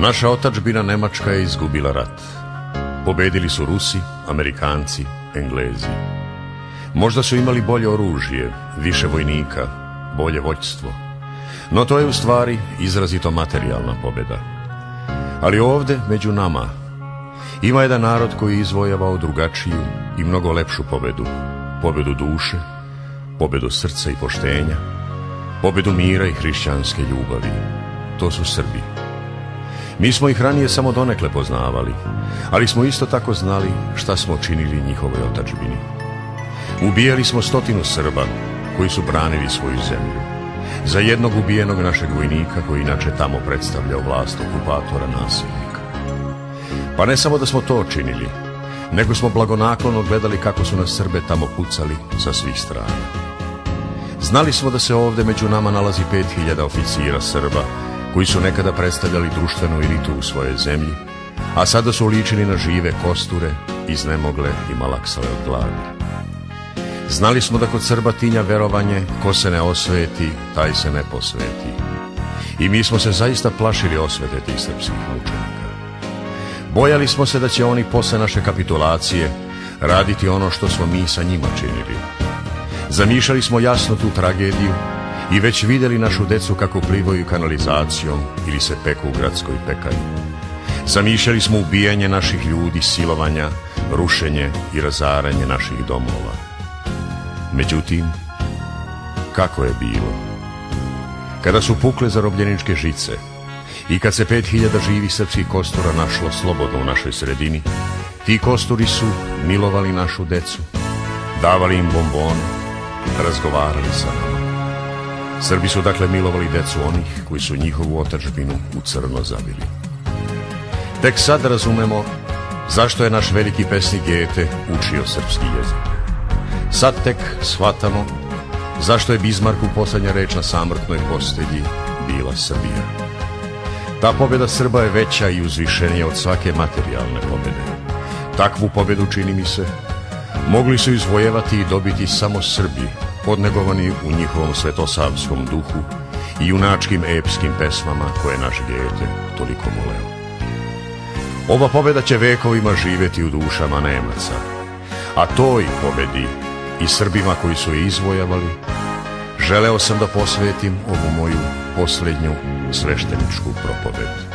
Naša otadžbina Nemačka je izgubila rat. Pobedili su Rusi, Amerikanci, Englezi. Možda su imali bolje oružje, više vojnika, bolje vođstvo. No to je u stvari izrazito materijalna pobjeda. Ali ovdje, među nama, ima jedan narod koji je izvojavao drugačiju i mnogo lepšu pobjedu. Pobjedu duše, pobjedu srca i poštenja, pobjedu mira i hrišćanske ljubavi. To su Srbi. Mi smo ih ranije samo donekle poznavali, ali smo isto tako znali šta smo činili njihovoj otadžbini. Ubijali smo 100 Srba koji su branili svoju zemlju. Za jednog ubijenog našeg vojnika koji inače tamo predstavljao vlast okupatora nasilnika. Pa ne samo da smo to činili, nego smo blagonaklono gledali kako su nas Srbe tamo pucali sa svih strana. Znali smo da se ovdje među nama nalazi 5000 oficira Srba koji su nekada predstavljali društvenu elitu u svojoj zemlji, a sada su ličili na žive kosture, iznemogle i malaksale od gladi. Znali smo da kod Srba tinja verovanje, ko se ne osveti, taj se ne posveti. I mi smo se zaista plašili osvete tih srpskih mučenika. Bojali smo se da će oni posle naše kapitulacije raditi ono što smo mi sa njima činili. Zamišljali smo jasno tu tragediju i već vidjeli našu decu kako plivaju kanalizacijom ili se peku u gradskoj pekari. Zamišljali smo ubijanje naših ljudi, silovanja, rušenje i razaranje naših domova. Međutim, kako je bilo? Kada su pukle zarobljeničke žice i kad se 5000 živih srpskih kostura našlo slobodno u našoj sredini, ti kosturi su milovali našu decu, davali im bombone, razgovarali sa nama. Srbi su dakle milovali decu onih koji su njihovu otadžbinu u crno zavili. Tek sad razumemo zašto je naš veliki pesnik Gete učio srpski jezik. Sad tek shvatamo zašto je Bizmarku posljednja reč na samrtnoj postelji bila Srbija. Ta pobjeda Srba je veća i uzvišenija od svake materijalne pobjede. Takvu pobjedu, čini mi se, mogli su izvojevati i dobiti samo Srbi, podnegovani u njihovom svetosavskom duhu i junačkim epskim pesmama koje naš Gete toliko voleo. Ova pobjeda će vekovima živjeti u dušama Nemaca, a toj pobjedi i Srbima koji su je izvojavali, želeo sam da posvetim ovu moju posljednju svešteničku propoved.